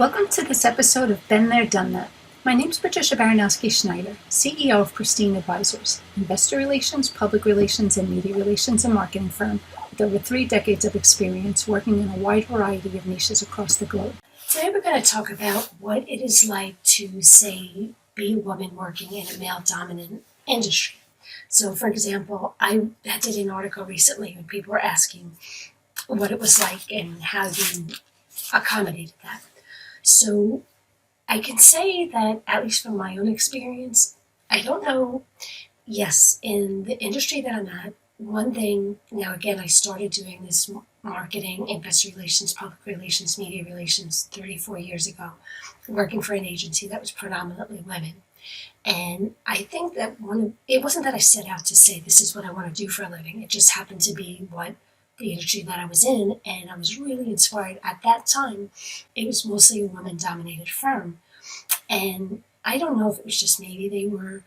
Welcome to this episode of Been There, Done That. My name is Patricia Baronowski-Schneider, CEO of Pristine Advisors, investor relations, public relations, and media relations and marketing firm with over 3 decades of experience working in a wide variety of niches across the globe. Today we're going to talk about what it is like to, say, be a woman working in a male-dominant industry. So, for example, I did an article recently when people were asking what it was like and how you accommodated that. So I can say that, at least from my own experience, I don't know, yes, in the industry that I'm at, one thing, now again, I started doing this marketing, investor relations, public relations, media relations 34 years ago, working for an agency that was predominantly women. And I think that it wasn't that I set out to say this is what I want to do for a living. It just happened to be what the industry that I was in, and I was really inspired. At that time, it was mostly a woman-dominated firm. And I don't know if it was just maybe they were,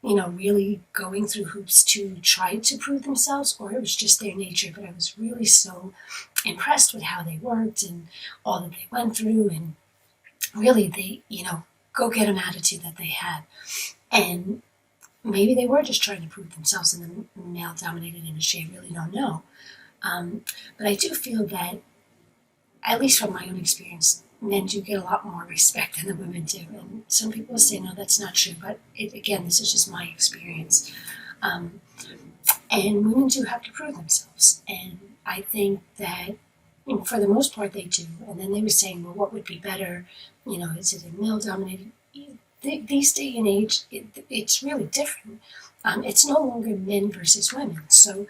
really going through hoops to try to prove themselves, or it was just their nature. But I was really so impressed with how they worked and all that they went through, and really the, go-get-em attitude that they had. And maybe they were just trying to prove themselves in the male-dominated industry. I really don't know. But I do feel that, at least from my own experience, men do get a lot more respect than the women do. And some people say, no, that's not true. But again, this is just my experience. And women do have to prove themselves. And I think that, for the most part, they do. And then they were saying, well, what would be better? Is it a male-dominated? These day and age, it's really different. It's no longer men versus women. So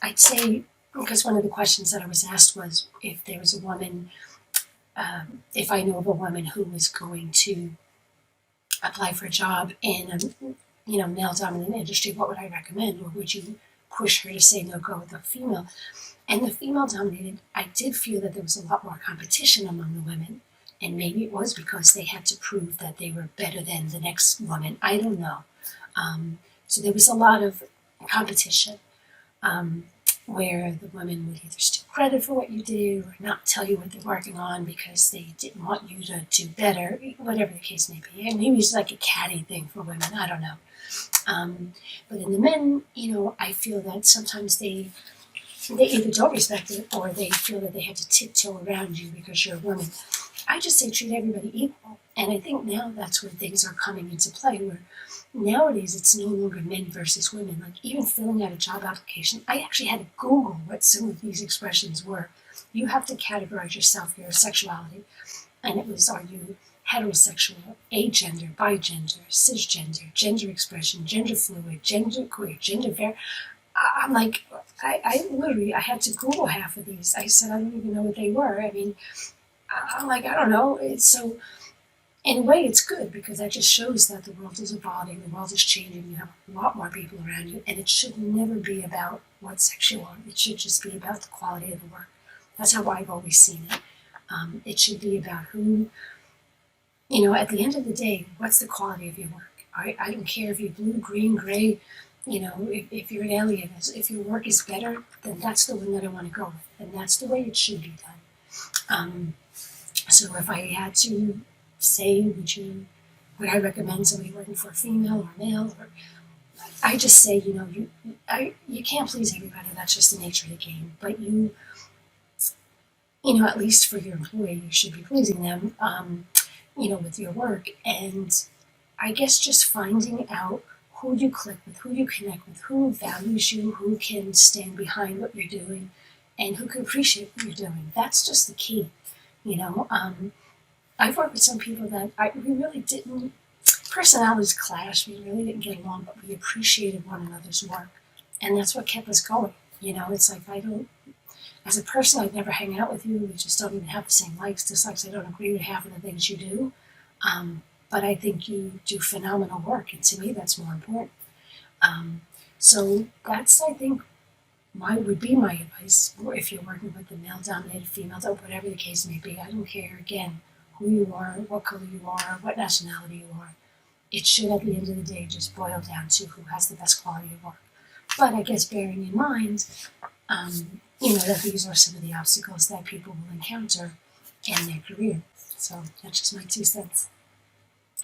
I'd say, because one of the questions that I was asked was if there was a woman, if I knew of a woman who was going to apply for a job in a male-dominant industry, what would I recommend? Or would you push her to say, no, go with a female? And the female-dominated, I did feel that there was a lot more competition among the women. And maybe it was because they had to prove that they were better than the next woman. I don't know. So there was a lot of competition. Where the women would either steal credit for what you did or not tell you what they're working on because they didn't want you to do better, whatever the case may be. And maybe it's like a catty thing for women, I don't know. But in the men, I feel that sometimes they either don't respect it or they feel that they have to tiptoe around you because you're a woman. I just say treat everybody equal. And I think now that's where things are coming into play, where nowadays it's no longer men versus women. Like even filling out a job application, I actually had to Google what some of these expressions were. You have to categorize yourself, your sexuality. And it was, are you heterosexual, agender, bigender, cisgender, gender expression, gender fluid, gender queer, gender fair. I'm like, I literally had to Google half of these. I said, I don't even know what they were. I'm like, I don't know. So in a way, it's good because that just shows that the world is evolving, the world is changing, you have a lot more people around you, and it should never be about what sex you are. It should just be about the quality of the work. That's how I've always seen it. It should be about who, at the end of the day, what's the quality of your work? I don't care if you're blue, green, gray, if you're an alien. If your work is better, then that's the one that I want to go with, and that's the way it should be done. So if I had to say, would I recommend somebody working for a female or a male? Or I just say, you can't please everybody. That's just the nature of the game. But at least for your employee, you should be pleasing them, with your work. And I guess just finding out who you click with, who you connect with, who values you, who can stand behind what you're doing, and who can appreciate what you're doing. That's just the key. I've worked with some people that we really didn't, personalities clashed, we really didn't get along, but we appreciated one another's work. And that's what kept us going. It's like as a person, I'd never hang out with you. We just don't even have the same likes, dislikes. I don't agree with half of the things you do. But I think you do phenomenal work. And to me, that's more important. So that's, I think, would be my advice, or if you're working with a male-dominated female, or whatever the case may be. I don't care, again, who you are, what color you are, what nationality you are. It should, at the end of the day, just boil down to who has the best quality of work. But I guess bearing in mind, that these are some of the obstacles that people will encounter in their career. So that's just my 2 cents.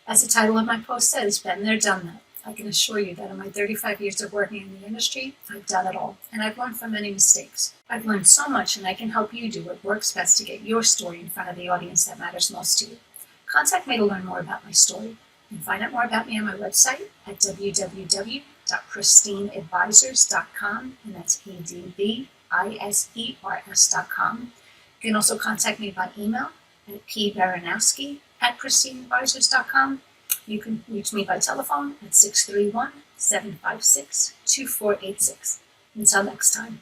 As the title of my post says, been there, done that. I can assure you that in my 35 years of working in the industry, I've done it all, and I've learned from many mistakes. I've learned so much, and I can help you do what works best to get your story in front of the audience that matters most to you. Contact me to learn more about my story. You can find out more about me on my website at www.pristineadvisors.com, and that's EDVISERS.com. You can also contact me by email at pbaronowski@pristineadvisors.com. You can reach me by telephone at 631-756-2486. Until next time.